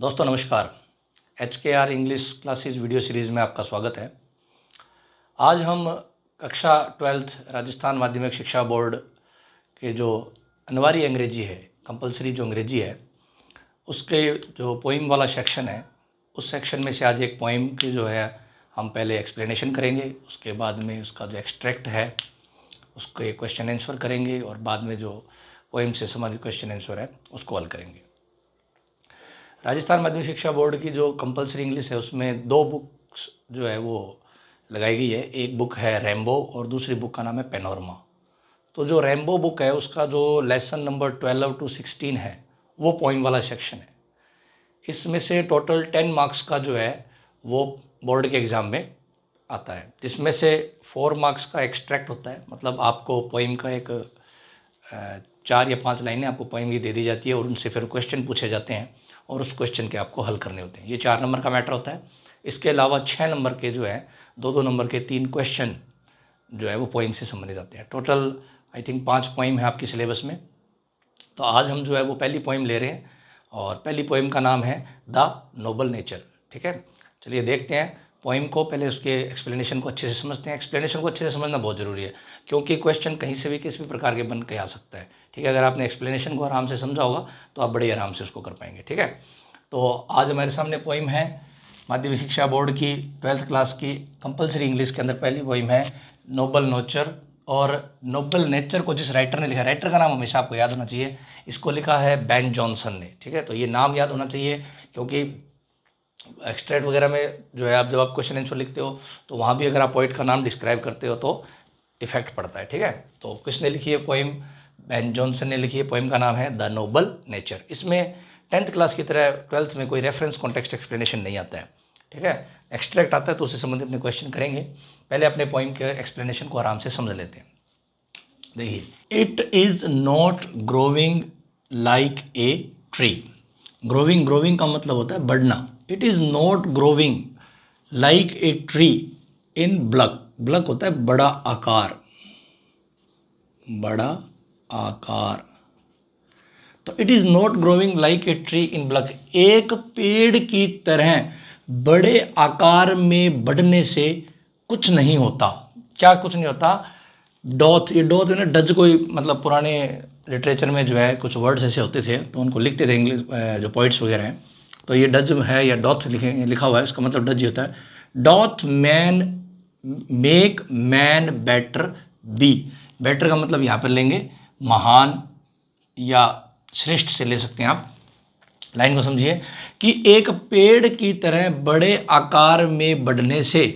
दोस्तों नमस्कार। HKR English classes video series में आपका स्वागत है। आज हम कक्षा 12th राजस्थान माध्यमिक शिक्षा बोर्ड के जो अनिवार्य अंग्रेजी है, कंपलसरी जो अंग्रेजी है, उसके जो पोइम वाला सेक्शन है, उस सेक्शन में से आज एक पोइम की जो है हम पहले एक्सप्लेनेशन करेंगे, उसके बाद में उसका जो एक्सट्रैक्ट है उसके क्वेश्चन आंसर करेंगे और बाद में जो पोइम से संबंधित क्वेश्चन आंसर है उसको हल करेंगे। राजस्थान माध्यमिक शिक्षा बोर्ड की जो कंपलसरी इंग्लिश है उसमें दो बुक्स जो है वो लगाई गई है। एक बुक है रेम्बो और दूसरी बुक का नाम है पेनोरमा। तो जो रेम्बो बुक है उसका जो लेसन नंबर 12 to 16 है वो पोइम वाला सेक्शन है। इसमें से टोटल 10 मार्क्स का जो है वो बोर्ड के एग्ज़ाम में आता है, जिसमें से 4 मार्क्स का एक्सट्रैक्ट होता है। मतलब आपको पोइम का एक 4 या 5 लाइनें आपको पोइम की दे दी जाती है और उनसे फिर क्वेश्चन पूछे जाते हैं और उस क्वेश्चन के आपको हल करने होते हैं। ये 4 नंबर का मैटर होता है। इसके अलावा 6 नंबर के जो है 2-2 नंबर के 3 क्वेश्चन जो है वो पोइम से संबंधित आते हैं। टोटल आई थिंक 5 पोइम है आपकी सिलेबस में। तो आज हम जो है वो पहली पोइम ले रहे हैं और पहली पोइम का नाम है द नोबल नेचर। ठीक है, चलिए देखते हैं पोइम को। पहले उसके एक्सप्लेनेशन को अच्छे से समझते हैं। एक्सप्लेनेशन को अच्छे से समझना बहुत ज़रूरी है क्योंकि क्वेश्चन कहीं से भी किसी भी प्रकार के बन के आ सकता है। ठीक है, अगर आपने एक्सप्लेनेशन को आराम से समझा होगा तो आप बड़े आराम से उसको कर पाएंगे। ठीक है, तो आज हमारे सामने पोइम है माध्यमिक शिक्षा बोर्ड की 12th क्लास की कंपलसरी इंग्लिश के अंदर पहली पोइम है नोबल नेचर। और नोबल नेचर को जिस राइटर ने लिखा, राइटर का नाम हमेशा आपको याद होना चाहिए, इसको लिखा है बेन जॉनसन ने। ठीक है, तो ये नाम याद होना चाहिए क्योंकि एक्सट्रैक्ट वगैरह में जो है आप जब आप क्वेश्चन आंसर लिखते हो तो वहाँ भी अगर आप पोइट का नाम डिस्क्राइब करते हो तो इफेक्ट पड़ता है। ठीक है, तो किसने लिखी है पोइम? बेन जॉनसन ने लिखी है। पोइम का नाम है द नोबल नेचर। इसमें 10th क्लास की तरह 12th में कोई रेफरेंस कॉन्टेक्स्ट एक्सप्लेनेशन नहीं आता है। ठीक है, एक्सट्रैक्ट आता है तो उससे संबंधित अपने क्वेश्चन करेंगे। पहले अपने पोइम के एक्सप्लेनेशन को आराम से समझ लेते हैं। देखिए, it is not growing like a tree. Growing का मतलब होता है बढ़ना। It is not growing like a tree in block. Block होता है बड़ा आकार, बड़ा आकार। तो it is not growing like a tree in block. एक पेड़ की तरह बड़े आकार में बढ़ने से कुछ नहीं होता। क्या कुछ नहीं होता? डॉथ, ये डॉथ है ना, डज कोई मतलब पुराने लिटरेचर में जो है कुछ वर्ड्स ऐसे होते थे तो उनको लिखते थे इंग्लिश जो पोइट्स वगैरह हैं। तो ये डज है या डॉथ लिखा हुआ है, इसका मतलब डज ही होता है। Doth man make man better be. Better का मतलब यहाँ पर लेंगे महान या श्रेष्ठ से ले सकते हैं आप। लाइन को समझिए कि एक पेड़ की तरह बड़े आकार में बढ़ने से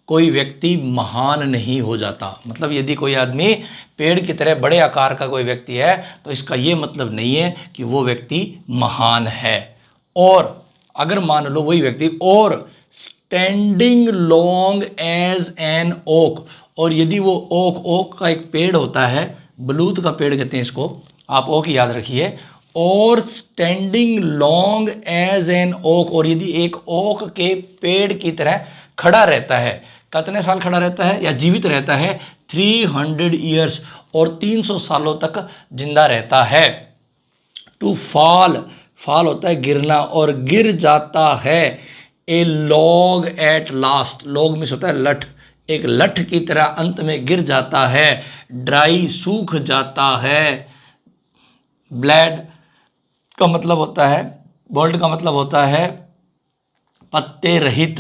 कोई व्यक्ति महान नहीं हो जाता। मतलब यदि कोई आदमी पेड़ की तरह बड़े आकार का कोई व्यक्ति है तो इसका ये मतलब नहीं है कि वो व्यक्ति महान है। और अगर मान लो वही व्यक्ति और standing long as an oak, और यदि वो ओक का एक पेड़ होता है, बलूत का पेड़ कहते हैं इसको, आप ओक याद रखिए। और standing long as an oak, और यदि एक ओक के पेड़ की तरह खड़ा रहता है, कितने साल खड़ा रहता है या जीवित रहता है? 300 ईयर्स, और 300 सालों तक जिंदा रहता है। टू फॉल, फॉल होता है गिरना, और गिर जाता है। ए लॉग एट लास्ट, लॉग में होता है लठ, एक लठ की तरह अंत में गिर जाता है। ड्राई, सूख जाता है। ब्लैड का मतलब होता है, बोल्ड का मतलब होता है पत्ते रहित।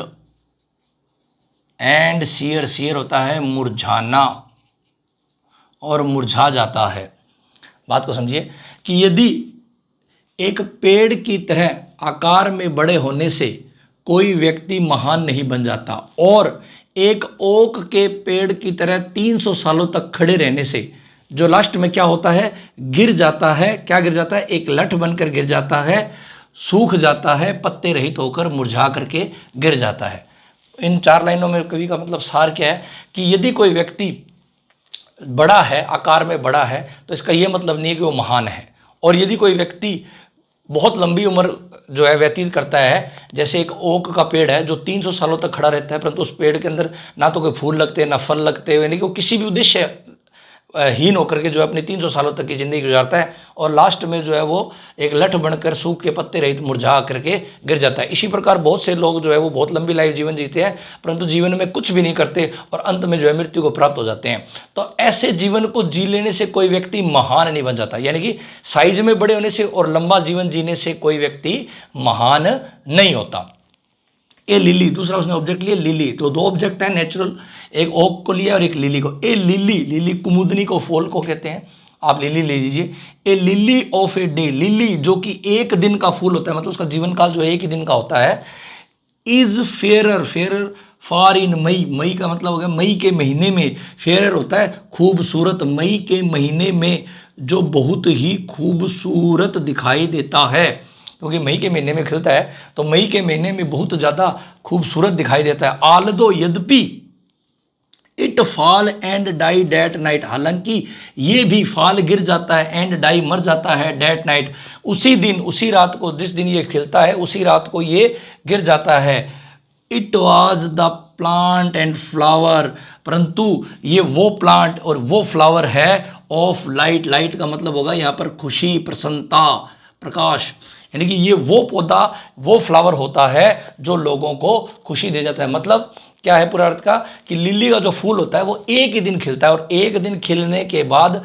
एंड सियर, सियर होता है मुरझाना, और मुरझा जाता है। बात को समझिए कि यदि एक पेड़ की तरह आकार में बड़े होने से कोई व्यक्ति महान नहीं बन जाता, और एक ओक के पेड़ की तरह 300 सालों तक खड़े रहने से जो लास्ट में क्या होता है? गिर जाता है। क्या गिर जाता है? एक लठ बनकर गिर जाता है, सूख जाता है, पत्ते रहित होकर मुरझा करके गिर जाता है। इन 4 लाइनों में कवि का मतलब सार क्या है कि यदि कोई व्यक्ति बड़ा है, आकार में बड़ा है, तो इसका ये मतलब नहीं है कि वो महान है। और यदि कोई व्यक्ति बहुत लंबी उम्र जो है व्यतीत करता है, जैसे एक ओक का पेड़ है जो 300 सालों तक खड़ा रहता है, परंतु उस पेड़ के अंदर ना तो कोई फूल लगते, ना फल लगते, यानी कि वो किसी भी उद्देश्य हीन होकर के जो है अपनी 300 सालों तक की ज़िंदगी गुजारता है और लास्ट में जो है वो एक लठ बनकर सूख के पत्ते रहित मुरझा करके गिर जाता है। इसी प्रकार बहुत से लोग जो है वो बहुत लंबी लाइफ जीवन जीते हैं परंतु जीवन में कुछ भी नहीं करते और अंत में जो है मृत्यु को प्राप्त हो जाते हैं। तो ऐसे जीवन को जी लेने से कोई व्यक्ति महान नहीं बन जाता, यानी कि साइज में बड़े होने से और लंबा जीवन जीने से कोई व्यक्ति महान नहीं होता। ए लिली, दूसरा उसने ऑब्जेक्ट लिया लिली, तो दो ऑब्जेक्ट है नेचुरल, एक ओक को लिया और एक लिली को। ए लिली, लिली कुमुदनी को फूल को कहते हैं, आप लिली ले लीजिए। A lily of a day, lily जो कि एक दिन का फूल होता है, मतलब उसका जीवन काल जो है एक ही दिन का होता है। Is fairer, fairer for in May, मई का मतलब हो गया मई के महीने में, फेयरर होता है खूबसूरत, मई के महीने में जो बहुत ही खूबसूरत दिखाई देता है, क्योंकि मई के महीने में खिलता है तो मई के महीने में बहुत ज़्यादा खूबसूरत दिखाई देता है। आल्दो, यद्यपि, it fall and die that night, हालांकि ये भी फॉल गिर जाता है एंड डाई मर जाता है डेट नाइट, उसी दिन उसी रात को, जिस दिन ये खिलता है उसी रात को ये गिर जाता है। It was the plant and flower, परंतु ये वो प्लांट और वो फ्लावर है ऑफ लाइट, लाइट का मतलब होगा यहाँ पर खुशी, प्रसन्नता, प्रकाश, यानी कि ये वो पौधा वो फ्लावर होता है जो लोगों को खुशी दे जाता है। मतलब क्या है पूरा अर्थ का कि लिली का जो फूल होता है वो एक ही दिन खिलता है और एक दिन खिलने के बाद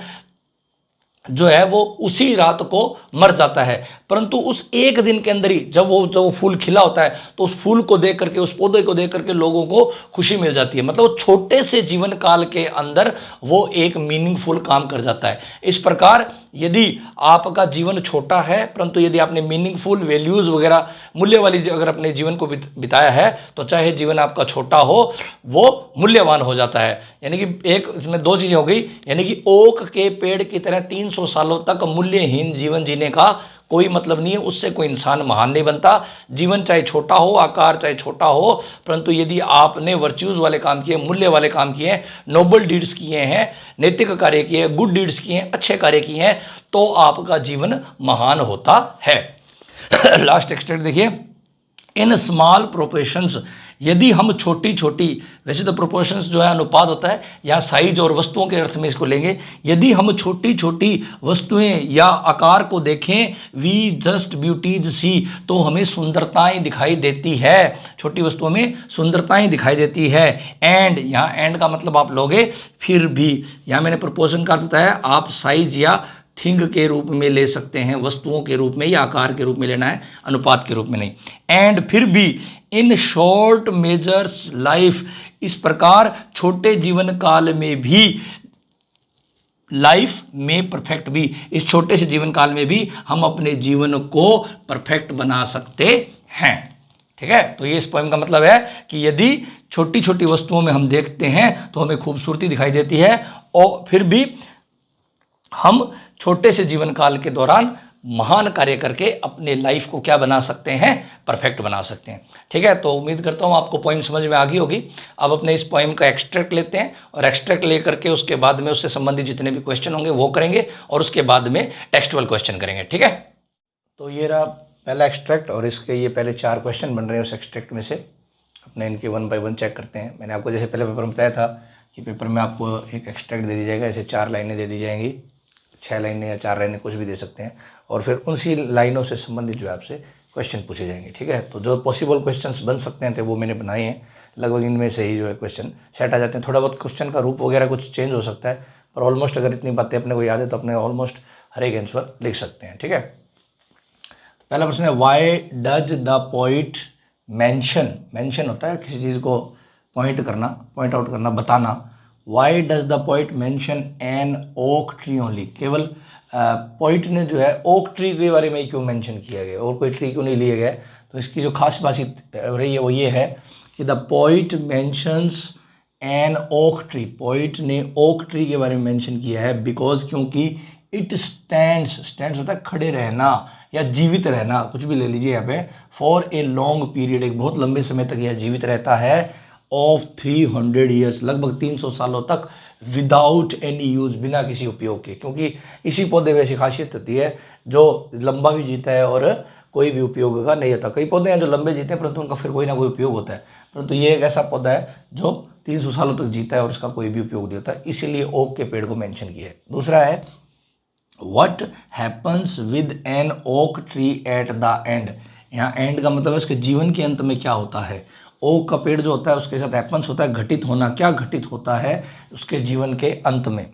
जो है वो उसी रात को मर जाता है, परंतु उस एक दिन के अंदर ही जब वो फूल खिला होता है तो उस फूल को देख करके, उस पौधे को देख करके लोगों को खुशी मिल जाती है। मतलब वो छोटे से जीवन काल के अंदर वो एक मीनिंगफुल काम कर जाता है। इस प्रकार यदि आपका जीवन छोटा है परंतु यदि आपने मीनिंगफुल वैल्यूज वगैरह मूल्य वाली अगर अपने जीवन को बिताया है तो चाहे जीवन आपका छोटा हो वो मूल्यवान हो जाता है। यानी कि एक इसमें दो चीजें हो गई, यानी कि ओक के पेड़ की तरह 300 सालों तक मूल्यहीन जीवन जीने का कोई मतलब नहीं है, उससे कोई इंसान महान नहीं बनता। जीवन चाहे छोटा हो, आकार चाहे छोटा हो, परंतु यदि आपने वर्च्यूज वाले काम किए, मूल्य वाले काम किए, नोबल डीड्स किए हैं, नैतिक कार्य किए, गुड डीड्स किए हैं, अच्छे कार्य किए हैं, तो आपका जीवन महान होता है। लास्ट एक्सट्रैक्ट देखिए, इन स्मॉल प्रोपोर्शंस, यदि हम छोटी छोटी, वैसे तो प्रोपोर्शंस जो है अनुपात होता है, यहाँ साइज और वस्तुओं के अर्थ में इसको लेंगे, यदि हम छोटी छोटी वस्तुएं या आकार को देखें, वी जस्ट ब्यूटीज सी, तो हमें सुंदरताएं दिखाई देती है, छोटी वस्तुओं में सुंदरताएं दिखाई देती है। एंड, यहाँ एंड का मतलब आप लोगे फिर भी, यहाँ मैंने प्रोपोर्शन का बताया, आप साइज या थिंग के रूप में ले सकते हैं, वस्तुओं के रूप में या आकार के रूप में लेना है, अनुपात के रूप में नहीं। एंड फिर भी, इन शॉर्ट मेजर्स लाइफ, इस प्रकार छोटे जीवन काल में भी, लाइफ में परफेक्ट भी, इस छोटे से जीवन काल में भी हम अपने जीवन को परफेक्ट बना सकते हैं। ठीक है, तो ये इस पोएम का मतलब है कि यदि छोटी छोटी वस्तुओं में हम देखते हैं तो हमें खूबसूरती दिखाई देती है और फिर भी हम छोटे से जीवन काल के दौरान महान कार्य करके अपने लाइफ को क्या बना सकते हैं, परफेक्ट बना सकते हैं। ठीक है, तो उम्मीद करता हूँ आपको पोइम समझ में आ गई होगी। अब अपने इस पोइम का एक्सट्रैक्ट लेते हैं और एक्सट्रैक्ट लेकर के उसके बाद में उससे संबंधित जितने भी क्वेश्चन होंगे वो करेंगे और उसके बाद में टेक्सचुअल क्वेश्चन करेंगे। ठीक है, तो ये रहा पहला एक्सट्रैक्ट और इसके ये पहले 4 क्वेश्चन बन रहे हैं उस एक्सट्रैक्ट में से। अपने इनके 1 बाय 1 चेक करते हैं। मैंने आपको जैसे पहले पेपर में बताया था कि पेपर में आपको एक एक्सट्रैक्ट दे दी जाएगा, ऐसे 4 लाइनें दे दी जाएंगी, 6 लाइनें या 4 लाइनें कुछ भी दे सकते हैं और फिर उसी लाइनों से संबंधित जो है आपसे क्वेश्चन पूछे जाएंगे। ठीक है, तो जो पॉसिबल क्वेश्चंस बन सकते हैं थे वो मैंने बनाए हैं, लगभग इनमें से ही जो है क्वेश्चन सेट आ जाते हैं। थोड़ा बहुत क्वेश्चन का रूप वगैरह कुछ चेंज हो सकता है पर ऑलमोस्ट अगर इतनी बातें अपने को याद है तो अपने ऑलमोस्ट हर एक आंसर लिख सकते हैं। ठीक है, पहला प्रश्न है, Y does the poet mention, mention होता है किसी चीज़ को पॉइंट करना, पॉइंट आउट करना, बताना। Why does the poet mention an oak tree only, केवल पोइट ने जो है ओक ट्री के बारे में क्यों मेंशन किया गया और कोई ट्री क्यों नहीं लिया गया। तो इसकी जो खास बात रही है वो ये है कि the poet mentions an oak tree, poet ने ओक ट्री के बारे में मेंशन किया है बिकॉज, क्योंकि इट स्टैंड्स, स्टैंड्स होता है खड़े रहना या जीवित रहना, कुछ भी ले लीजिए यहाँ पे, फॉर ए लॉन्ग पीरियड, एक बहुत लंबे समय तक यह जीवित रहता है, ऑफ 300 ईयर्स, लगभग 300 सालों तक, विदाउट एनी यूज, बिना किसी उपयोग के, क्योंकि इसी पौधे में ऐसी खासियत होती है जो लंबा भी जीता है और कोई भी उपयोग का नहीं होता। कई पौधे हैं जो लंबे जीते हैं परंतु उनका फिर कोई ना कोई उपयोग होता है, परंतु ये एक ऐसा पौधा है जो 300 सालों तक जीता है और इसका कोई भी उपयोग नहीं होता, इसीलिए ओक के पेड़ को मेंशन किया है। दूसरा है what happens with an oak tree at the end. यहाँ एंड का मतलब है उसके जीवन के अंत में क्या होता है। ओक का पेड़ जो होता है उसके साथ हैपन्स होता है घटित होना, क्या घटित होता है उसके जीवन के अंत में।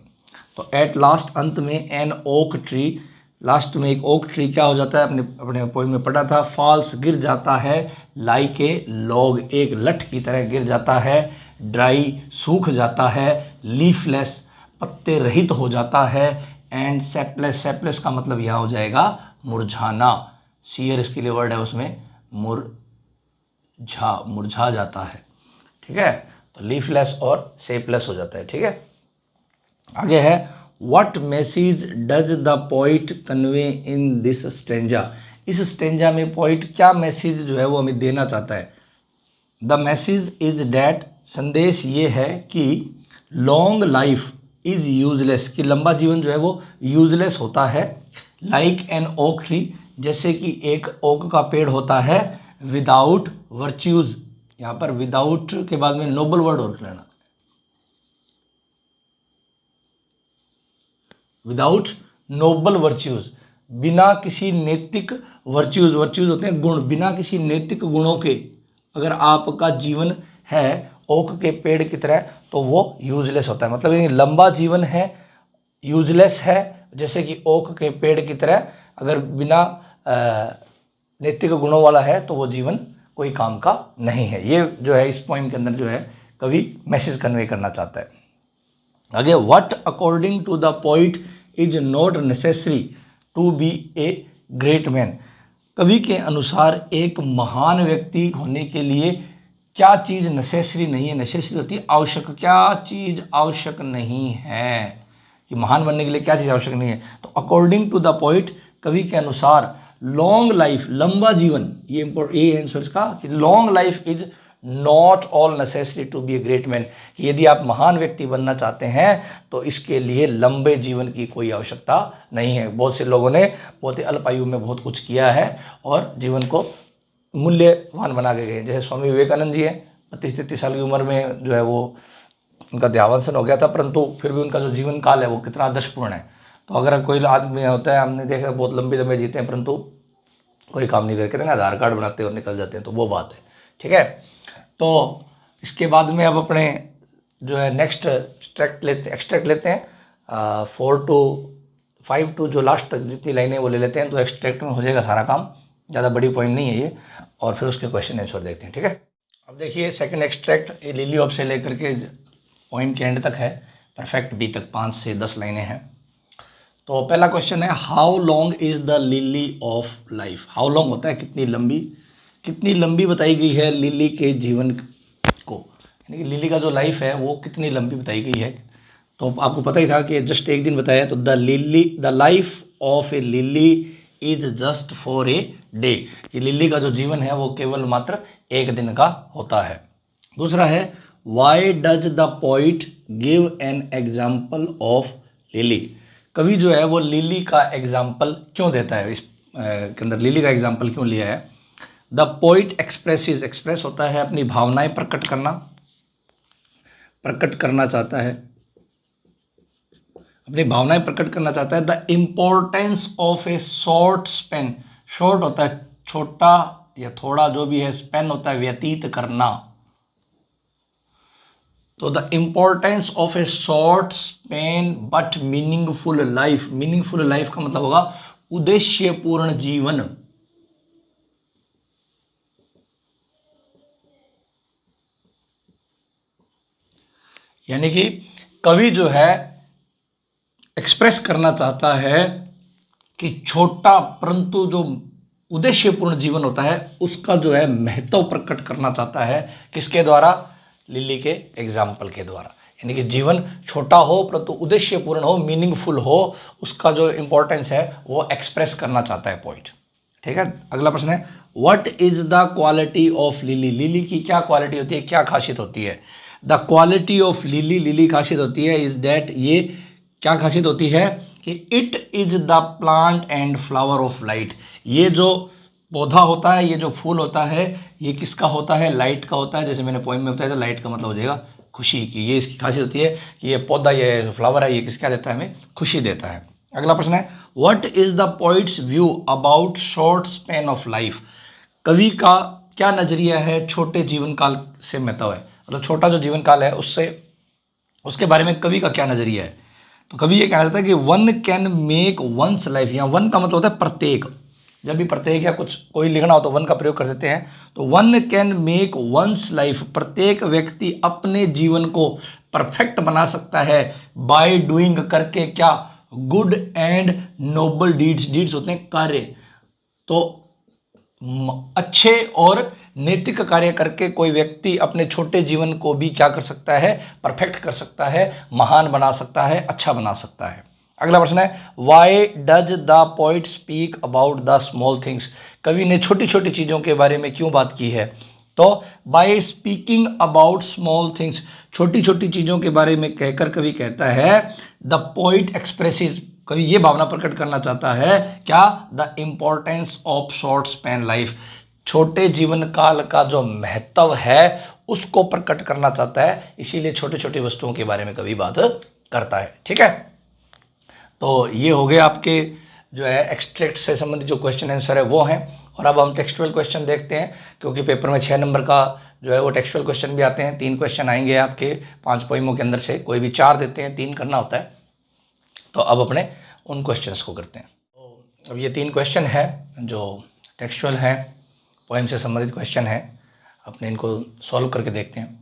तो एट लास्ट अंत में एन ओक ट्री, लास्ट में एक ओक ट्री क्या हो जाता है, अपने अपने पोइम में पढ़ा था, फॉल्स गिर जाता है, लाइक ए लॉग एक लठ की तरह गिर जाता है, ड्राई सूख जाता है, लीफलेस पत्ते रहित हो जाता है, एंड सेपलेस, सेपलेस का मतलब यहाँ हो जाएगा मुरझाना, सीयर इसके लिए वर्ड है उसमें, मुरझा जाता है। ठीक है, तो लीफलेस और सेपलेस हो जाता है। ठीक है, आगे है what message does the poet convey in this stanza. इस स्टेंजा में पोइट क्या मैसेज जो है वो हमें देना चाहता है। द मैसेज इज डैट, संदेश ये है कि लॉन्ग लाइफ इज यूजलेस, कि लंबा जीवन जो है वो यूजलेस होता है, लाइक एन ओक ट्री, जैसे कि एक ओक का पेड़ होता है, विदाउट वर्च्यूज, यहाँ पर विदाउट के बाद में नोबल वर्ड और लेना, विदाउट नोबल वर्च्यूज, बिना किसी नैतिक वर्च्यूज, वर्च्यूज होते हैं गुण, बिना किसी नैतिक गुणों के अगर आपका जीवन है ओक के पेड़ की तरह तो वो यूजलेस होता है। मतलब ये लंबा जीवन है, यूजलेस है, जैसे कि ओक के पेड़ की तरह अगर बिना नैतिक गुणों वाला है तो वो जीवन कोई काम का नहीं है। ये जो है इस पॉइंट के अंदर जो है कवि मैसेज कन्वे करना चाहता है। आगे what according to the poet is not necessary to be a great man. कवि के अनुसार एक महान व्यक्ति होने के लिए क्या चीज़ नेसेसरी नहीं है, नेसेसरी होती है आवश्यक, क्या चीज़ आवश्यक नहीं है कि महान बनने के लिए क्या चीज़ आवश्यक नहीं है। तो अकॉर्डिंग टू द पोइट, कवि के अनुसार लॉन्ग लाइफ, लंबा जीवन, ये आंसर इसका कि long life is not all necessary to be a great man, कि यदि आप महान व्यक्ति बनना चाहते हैं तो इसके लिए लंबे जीवन की कोई आवश्यकता नहीं है। बहुत से लोगों ने बहुत ही अल्प आयु में बहुत कुछ किया है और जीवन को मूल्यवान बना के गए, जैसे स्वामी विवेकानंद जी हैं, 32-33 साल की उम्र में जो है वो उनका देहावसान हो गया था, परंतु फिर भी उनका जो जीवन काल है वो कितना आदर्शपूर्ण है। तो अगर कोई आदमी होता है, हमने देखा बहुत लंबे लंबे जीते हैं परंतु कोई काम नहीं करके ना आधार कार्ड बनाते और निकल जाते हैं, तो वो बात है। ठीक है, तो इसके बाद में अब अपने जो है नेक्स्ट एक्सट्रैक्ट लेते हैं 4 to 5 to जो लास्ट तक जितनी लाइनें वो ले लेते हैं, तो एक्सट्रैक्ट में हो जाएगा सारा काम, ज़्यादा बड़ी पॉइंट नहीं है ये, और फिर उसके क्वेश्चन आंसर देखते हैं। ठीक है, अब देखिए सेकंड एक्सट्रैक्ट, ये लिली ऑफ से लेकर के पॉइंट के एंड तक है, परफेक्ट बी तक 5 से 10 लाइनें हैं। तो पहला क्वेश्चन है how long is the lily of life. How long होता है कितनी लंबी, कितनी लंबी बताई गई है लिली के जीवन को, यानी कि लिली का जो लाइफ है वो कितनी लंबी बताई गई है। तो आपको पता ही था कि जस्ट एक दिन बताया, तो the life of A lily is just for a day, ये लिली का जो जीवन है वो केवल मात्र एक दिन का होता है। दूसरा है Y does the poet give an example of lily. कवि जो है वो लिली का एग्जाम्पल क्यों देता है, इस के अंदर लिली का एग्जाम्पल क्यों लिया है। द पोइट एक्सप्रेसिज, एक्सप्रेस होता है अपनी भावनाएं प्रकट करना, प्रकट करना चाहता है, अपनी भावनाएं प्रकट करना चाहता है। The importance of A short Spain, short होता है छोटा या थोड़ा जो भी है, स्पेन होता है व्यतीत करना, तो the importance of A short Spain but meaningful life, meaningful life का मतलब होगा उद्देश्यपूर्ण जीवन। यानी कि कवि जो है एक्सप्रेस करना चाहता है कि छोटा परंतु जो उद्देश्यपूर्ण जीवन होता है उसका जो है महत्व प्रकट करना चाहता है, किसके द्वारा, लिली के एग्जाम्पल के द्वारा। यानी कि जीवन छोटा हो परंतु उद्देश्यपूर्ण हो, मीनिंगफुल हो, उसका जो इंपॉर्टेंस है वो एक्सप्रेस करना चाहता है पोइट। ठीक है, अगला प्रश्न है what is the quality of lily. Lily की क्या क्वालिटी होती है, क्या खासियत होती है। The quality of lily, lily खासियत होती है इज डैट, ये क्या खासियत होती है कि it is the plant and flower of light. ये जो पौधा होता है, ये जो फूल होता है, ये किसका होता है, लाइट का होता है। जैसे मैंने पोइम में बताया था, लाइट का मतलब हो जाएगा खुशी की। ये इसकी खासियत होती है कि ये पौधा, ये फ्लावर है, ये किसका देता है, हमें खुशी देता है। अगला प्रश्न है, what is the poets view about short span of life. कवि का क्या नजरिया है छोटे जीवन काल से महत्व है, मतलब छोटा जो जीवन काल है उससे, उसके बारे में कवि का क्या नजरिया है। तो कवि ये कहना चाहता है कि one can make one's life, यहाँ वन का मतलब होता है प्रत्येक, जब भी प्रत्येक या कुछ कोई लिखना हो तो वन का प्रयोग कर देते हैं। तो one can make one's life, प्रत्येक व्यक्ति अपने जीवन को परफेक्ट बना सकता है बाय डूइंग, करके क्या, good and noble deeds, deeds होते हैं कार्य, तो अच्छे और नैतिक कार्य करके कोई व्यक्ति अपने छोटे जीवन को भी क्या कर सकता है, परफेक्ट कर सकता है, महान बना सकता है, अच्छा बना सकता है। अगला प्रश्न है, Y does the poet speak about the small things. कवि ने छोटी छोटी चीज़ों के बारे में क्यों बात की है। तो by speaking about small things, छोटी छोटी चीज़ों के बारे में कहकर कवि कहता है, द पोइट एक्सप्रेसेस, कवि ये भावना प्रकट करना चाहता है क्या, the importance of short span life, छोटे जीवन काल का जो महत्व है उसको प्रकट करना चाहता है, इसीलिए छोटी छोटी वस्तुओं के बारे में कवि बात करता है। ठीक है, तो ये हो गए आपके जो है एक्सट्रैक्ट से संबंधित जो क्वेश्चन आंसर है वो हैं। और अब हम टेक्सचुअल क्वेश्चन देखते हैं, क्योंकि पेपर में 6 नंबर का जो है वो टेक्सचुअल क्वेश्चन भी आते हैं। 3 क्वेश्चन आएंगे आपके 5 पोइमों के अंदर से, कोई भी 4 देते हैं, 3 करना होता है। तो अब अपने उन क्वेश्चंस को करते हैं। तो अब ये 3 क्वेश्चन है जो टेक्सचुअल है, पोइम से संबंधित क्वेश्चन है, अपने इनको सॉल्व करके देखते हैं।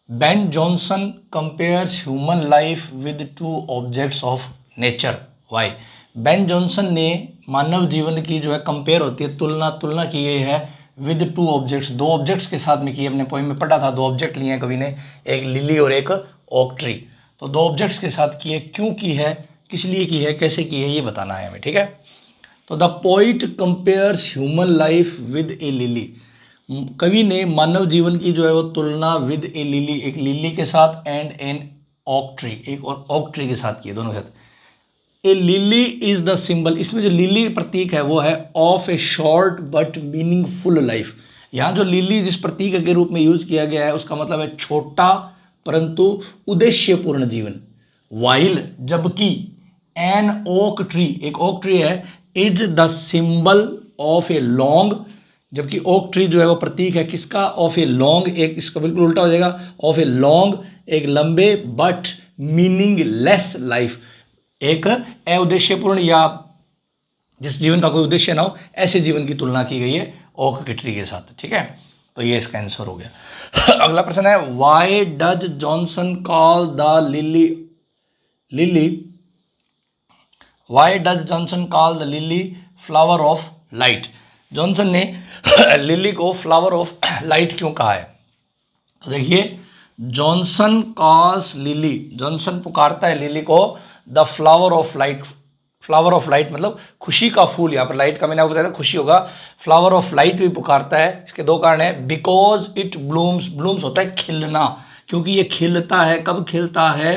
Ben Jonson compares human life with 2 objects of nature, why. Ben Jonson ने मानव जीवन की जो है कंपेयर होती है, तुलना की गई है विद 2 ऑब्जेक्ट्स, 2 ऑब्जेक्ट्स के साथ में की। अपने पोइम में पढ़ा था, 2 ऑब्जेक्ट लिए हैं कवि ने, एक लिली और एक ओक ट्री। तो 2 ऑब्जेक्ट्स के साथ की है, क्यों की है, किस लिए की है, कैसे की है, ये बताना है हमें। ठीक है, तो the poet compares human life with A lily, कवि ने मानव जीवन की जो है वो तुलना विद ए लिली, एक लिली के साथ, एंड एन ओक ट्री, एक और ओक ट्री के साथ की है, दोनों के साथ। ए लिली इज द सिंबल, इसमें जो लिली प्रतीक है वो है of A short but meaningful life. यहाँ जो लिली जिस प्रतीक के रूप में यूज किया गया है उसका मतलब है छोटा परंतु उद्देश्यपूर्ण जीवन। वाइल, जबकि एन ओक ट्री, एक ओक ट्री है, is the symbol of a long, जबकि ओक ट्री जो है वो प्रतीक है किसका, ऑफ ए लॉन्ग, एक इसका बिल्कुल उल्टा हो जाएगा, ऑफ ए लॉन्ग, एक लंबे बट मीनिंगलेस लाइफ, एक अउद्देश्यपूर्ण या जिस जीवन का कोई उद्देश्य ना हो ऐसे जीवन की तुलना की गई है ओक की ट्री के साथ। ठीक है, तो ये इसका आंसर हो गया। अगला प्रश्न है, why does Johnson call the lily why does Johnson call the lily flower of light. Johnson ने लिली को फ्लावर ऑफ लाइट क्यों कहा है। तो देखिए, जॉनसन कॉल्स लिली, जॉनसन पुकारता है लिली को the flower of light. Flower of light मतलब खुशी का फूल, यहाँ पर लाइट का मैंने आपको बताया था खुशी होगा, फ्लावर ऑफ लाइट भी पुकारता है। इसके 2 कारण है, बिकॉज इट ब्लूम्स, ब्लूम्स होता है खिलना, क्योंकि ये खिलता है, कब खिलता है,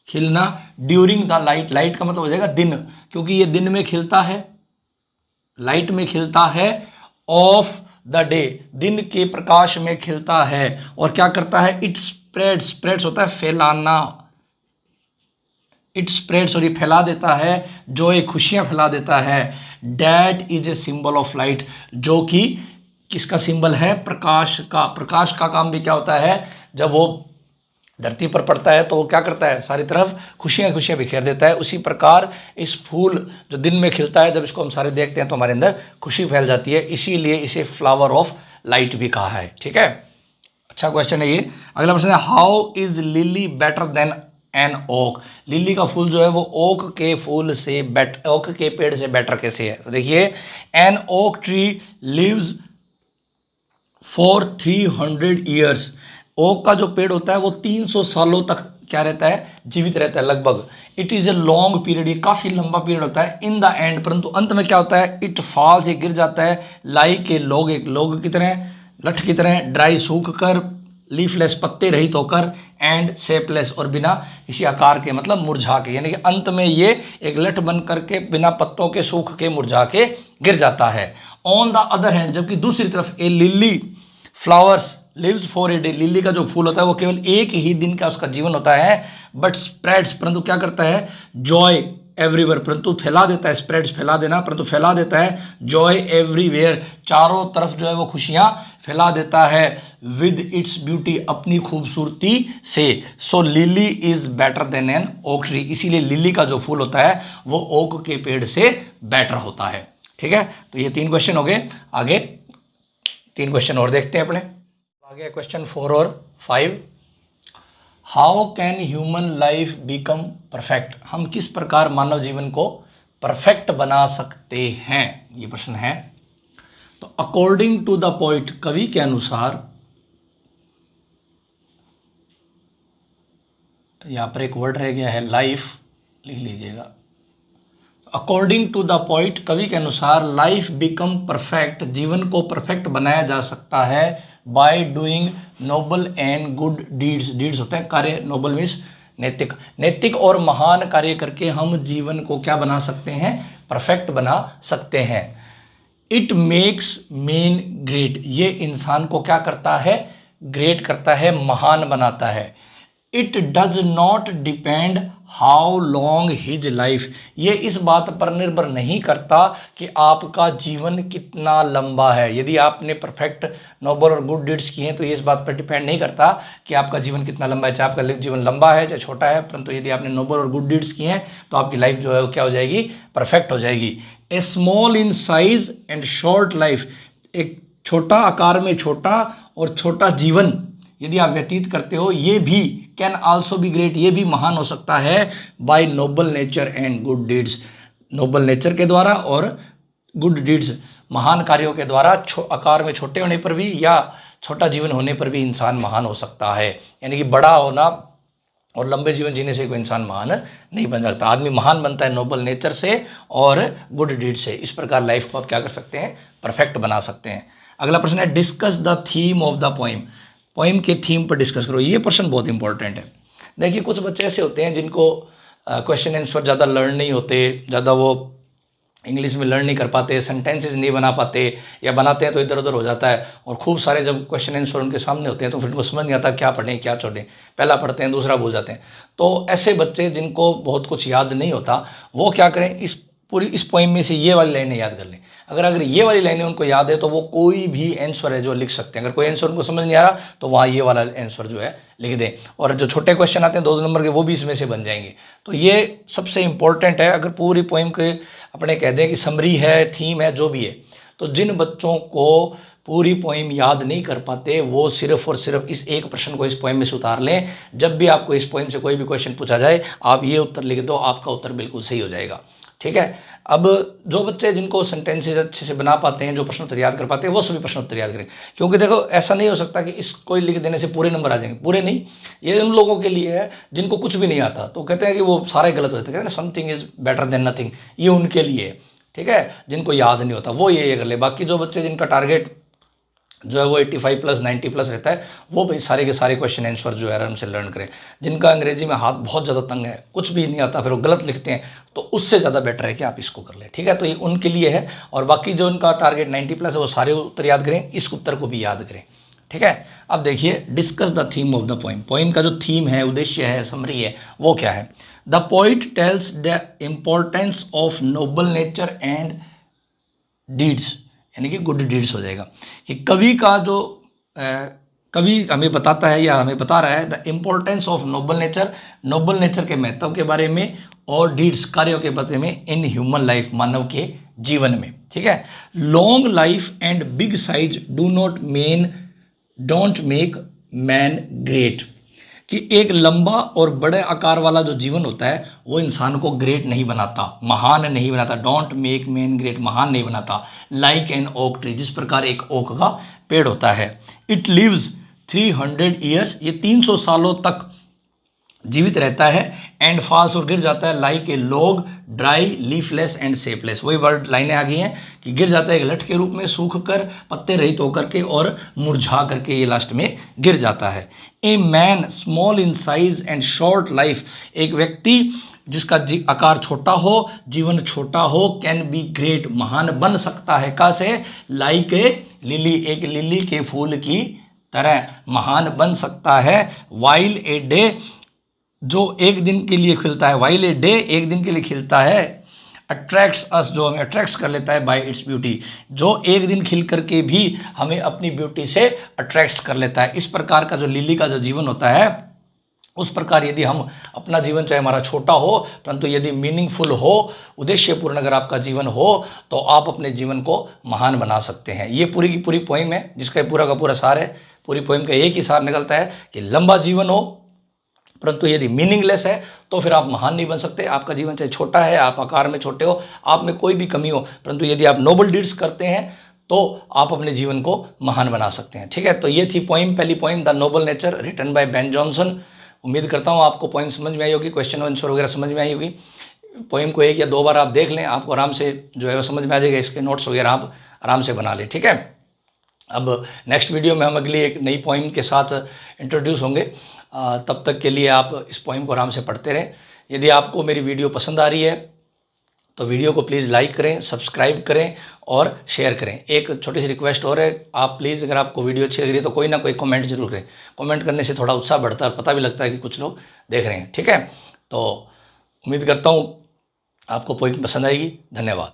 खिलना ड्यूरिंग द लाइट, लाइट का मतलब हो जाएगा दिन, क्योंकि ये दिन में खिलता है, लाइट में खिलता है, ऑफ द डे, दिन के प्रकाश में खिलता है। और क्या करता है, इट स्प्रेड्स, स्प्रेड्स होता है फैलाना, इट स्प्रेड्स, और ये फैला देता है, जो ये खुशियां फैला देता है। That is a symbol of light, जो कि किसका सिंबल है, प्रकाश का। प्रकाश का काम भी क्या होता है, जब वो धरती पर पड़ता है तो वो क्या करता है, सारी तरफ खुशियां खुशियां बिखेर देता है। उसी प्रकार इस फूल जो दिन में खिलता है, जब इसको हम सारे देखते हैं तो हमारे अंदर खुशी फैल जाती है, इसीलिए इसे फ्लावर ऑफ लाइट भी कहा है। ठीक है, अच्छा क्वेश्चन है ये। अगला प्रश्न है, how is lily better than an oak. Lily का फूल जो है वो ओक के फूल से ओक के पेड़ से बेटर कैसे है। तो देखिए, an oak tree lives for 300 years. Oak का जो पेड़ होता है वो 300 सालों तक क्या रहता है, जीवित रहता है लगभग। It is a long period, ये काफी लंबा पीरियड होता है। इन द एंड, परंतु अंत में क्या होता है, इट फॉल्स, ये गिर जाता है, लाइक ए लॉग, एक लॉग की तरह, लठ की तरह, ड्राई, सूख कर, लीफलेस, पत्ते रहित होकर, एंड शेपलेस, और बिना किसी आकार के, मतलब मुरझा के, यानी कि अंत में ये एक लठ बन करके बिना पत्तों के, सूख के, मुरझा के गिर जाता है। ऑन द अदर हैंड, जबकि दूसरी तरफ a lily flowers lives for a day, lily का जो फूल होता है वो केवल एक ही दिन का उसका जीवन होता है, बट स्प्रेड्स, परंतु क्या करता है, जॉय एवरीवेयर, परंतु फैला देता है, स्प्रेड्स फैला देना, परंतु फैला देता है, जॉय एवरीवेयर, चारों तरफ जो है वो खुशियां फैला देता है, विद इट्स ब्यूटी, अपनी खूबसूरती से। So lily is better than an oak tree, इसीलिए लिली का जो फूल होता है वो ओक के पेड़ से बेटर होता है। ठीक है, तो ये 3 क्वेश्चन हो गए। आगे 3 क्वेश्चन और देखते हैं अपने। आगे क्वेश्चन 4 और 5। How can human life become perfect, हम किस प्रकार मानव जीवन को परफेक्ट बना सकते हैं, ये प्रश्न है। तो अकॉर्डिंग टू द पोइट, कवि के अनुसार, यहां पर एक वर्ड रह गया है लाइफ, लिख लीजिएगा। अकॉर्डिंग टू द पोइट, कवि के अनुसार लाइफ बिकम परफेक्ट, जीवन को परफेक्ट बनाया जा सकता है by doing noble and good deeds, deeds होते हैं कार्य, नोबल मीन्स नैतिक, नैतिक और महान कार्य करके हम जीवन को क्या बना सकते हैं, परफेक्ट बना सकते हैं। इट मेक्स मैन ग्रेट, ये इंसान को क्या करता है, ग्रेट करता है, महान बनाता है। It does not depend how long his life, ये इस बात पर निर्भर नहीं करता कि आपका जीवन कितना लंबा है। यदि आपने परफेक्ट नोबल और गुड डीड्स किए हैं तो ये इस बात पर डिपेंड नहीं करता कि आपका जीवन कितना लंबा है, चाहे आपका जीवन लंबा है चाहे छोटा है, परंतु यदि आपने नोबल और गुड डीड्स किए हैं तो आपकी लाइफ जो है वो क्या हो जाएगी, परफेक्ट हो जाएगी। A small in size and short life, एक छोटा आकार में छोटा और छोटा जीवन यदि आप व्यतीत करते हो, ये भी कैन आल्सो बी ग्रेट, ये भी महान हो सकता है by noble nature and good deeds, noble nature के द्वारा और गुड डीड्स, महान कार्यों के द्वारा। आकार में छोटे होने पर भी या छोटा जीवन होने पर भी इंसान महान हो सकता है, यानी कि बड़ा होना और लंबे जीवन जीने से कोई इंसान महान नहीं बन सकता। आदमी महान बनता है नोबल नेचर से और गुड डीड से। इस प्रकार लाइफ को आप क्या कर सकते हैं, परफेक्ट बना सकते हैं। अगला प्रश्न है discuss the theme of the poem, poem के थीम पर डिस्कस करो। ये प्रश्न बहुत इंपॉर्टेंट है। देखिए कुछ बच्चे ऐसे होते हैं जिनको क्वेश्चन आंसर ज़्यादा लर्न नहीं होते, ज़्यादा वो इंग्लिश में लर्न नहीं कर पाते, सेंटेंसेस नहीं बना पाते, या बनाते हैं तो इधर उधर हो जाता है, और खूब सारे जब क्वेश्चन आंसर उनके सामने होते हैं तो फिर उनको समझ नहीं आता क्या पढ़ें क्या छोड़ें, पहला पढ़ते हैं दूसरा भूल जाते हैं। तो ऐसे बच्चे जिनको बहुत कुछ याद नहीं होता वो क्या करें, इस पोइम में से ये वाली लाइनें याद कर लें। अगर ये वाली लाइनें उनको याद है तो वो कोई भी आंसर है जो लिख सकते हैं। अगर कोई आंसर उनको समझ नहीं आ रहा तो वहाँ ये वाला आंसर जो है लिख दें, और जो छोटे क्वेश्चन आते हैं 2 नंबर के वो भी इसमें से बन जाएंगे। तो ये सबसे इंपॉर्टेंट है। अगर पूरी पोइम के अपने कह दें कि समरी है, थीम है, जो भी है, तो जिन बच्चों को पूरी पोइम याद नहीं कर पाते वो सिर्फ और सिर्फ इस एक प्रश्न को इस पोइम में से उतार लें। जब भी आपको इस पोइम से कोई भी क्वेश्चन पूछा जाए आप ये उत्तर लिख दो, आपका उत्तर बिल्कुल सही हो जाएगा। ठीक है। अब जो बच्चे जिनको सेंटेंसेज अच्छे से बना पाते हैं, जो प्रश्न उत्तर याद कर पाते हैं, वो सभी प्रश्न उत्तर याद करें। क्योंकि देखो ऐसा नहीं हो सकता कि इसको लिख देने से पूरे नंबर आ जाएंगे, पूरे नहीं। ये उन लोगों के लिए है जिनको कुछ भी नहीं आता, तो कहते हैं कि वो सारे गलत होते हैं, कहते हैं something is better then nothing, ये उनके लिए है। ठीक है, जिनको याद नहीं होता वो ये कर ले। बाकी जो बच्चे जिनका टारगेट जो है वो 85 प्लस 90 प्लस रहता है, वो भाई सारे के सारे क्वेश्चन आंसर जो है आराम से लर्न करें। जिनका अंग्रेजी में हाथ बहुत ज़्यादा तंग है, कुछ भी नहीं आता, फिर वो गलत लिखते हैं, तो उससे ज़्यादा बेटर है कि आप इसको कर लें। ठीक है, तो ये उनके लिए है। और बाकी जो उनका टारगेट 90 प्लस है वो सारे उत्तर याद करें, इस उत्तर को भी याद करें। ठीक है, अब देखिए discuss the theme of the poem. Poem का जो थीम है, उद्देश्य है, समरी है, वो क्या है। The poet tells the importance of noble nature and deeds, यानी कि गुड डीड्स हो जाएगा, कि कवि का जो कवि हमें बताता है या हमें बता रहा है the importance of noble nature, Nobel nature के महत्व के बारे में, और डीड्स कार्यों के बारे में इन ह्यूमन लाइफ, मानव के जीवन में। ठीक है, long life and big size don't make man great, कि एक लंबा और बड़े आकार वाला जो जीवन होता है वो इंसान को ग्रेट नहीं बनाता, महान नहीं बनाता। डोंट मेक मैन ग्रेट, महान नहीं बनाता। लाइक एन ओक ट्री, जिस प्रकार एक ओक का पेड़ होता है। इट लिव्स 300 ईयर्स, ये 300 सालों तक जीवित रहता है। एंड फॉल्स, और गिर जाता है। Like a log dry leafless and shapeless, वही वर्ड लाइनें आ गई हैं कि गिर जाता है एक लठ के रूप में, सूख कर, पत्ते रहित होकर के और मुरझा करके ये लास्ट में गिर जाता है। A man small in size and short life, एक व्यक्ति जिसका आकार छोटा हो, जीवन छोटा हो, कैन बी ग्रेट, महान बन सकता है। कैसे? लाइक ए लिली, एक लिली के फूल की तरह महान बन सकता है। वाइल ए डे, जो एक दिन के लिए खिलता है, वाइल ए डे एक दिन के लिए खिलता है, अट्रैक्ट्स अस, जो हमें अट्रैक्ट्स कर लेता है, बाय इट्स ब्यूटी, जो एक दिन खिल करके भी हमें अपनी ब्यूटी से अट्रैक्ट्स कर लेता है। इस प्रकार का जो लिली का जो जीवन होता है, उस प्रकार यदि हम अपना जीवन, चाहे हमारा छोटा हो परंतु यदि मीनिंगफुल हो, उद्देश्यपूर्ण अगर आपका जीवन हो, तो आप अपने जीवन को महान बना सकते हैं। ये पूरी की पूरी पोइम है, जिसका पूरा का पूरा सार है। पूरी पोइम का एक ही सार निकलता है कि लंबा जीवन हो परंतु यदि मीनिंगलेस है तो फिर आप महान नहीं बन सकते। आपका जीवन चाहे छोटा है, आप आकार में छोटे हो, आप में कोई भी कमी हो, परंतु यदि आप नोबल डीड्स करते हैं तो आप अपने जीवन को महान बना सकते हैं। ठीक है, तो ये थी पोइम, पहली poem the noble nature, written by Ben Jonson. उम्मीद करता हूँ आपको पोइम समझ में आई होगी, क्वेश्चन आंसर वगैरह समझ में आई होगी। पोइम को एक या दो बार आप देख लें, आपको आराम से जो है वो समझ में आ जाएगा। इसके नोट्स वगैरह आप आराम से बना लें। ठीक है, अब नेक्स्ट वीडियो में हम अगली एक नई पोइम के साथ इंट्रोड्यूस होंगे। तब तक के लिए आप इस पोइम को आराम से पढ़ते रहें। यदि आपको मेरी वीडियो पसंद आ रही है तो वीडियो को प्लीज़ लाइक करें, सब्सक्राइब करें और शेयर करें। एक छोटी सी रिक्वेस्ट और है, आप प्लीज़ अगर आपको वीडियो अच्छी लग रही है तो कोई ना कोई कमेंट जरूर करें। कमेंट करने से थोड़ा उत्साह बढ़ता है और पता भी लगता है कि कुछ लोग देख रहे हैं। ठीक है, तो उम्मीद करता हूँ आपको पोइम पसंद आएगी। धन्यवाद।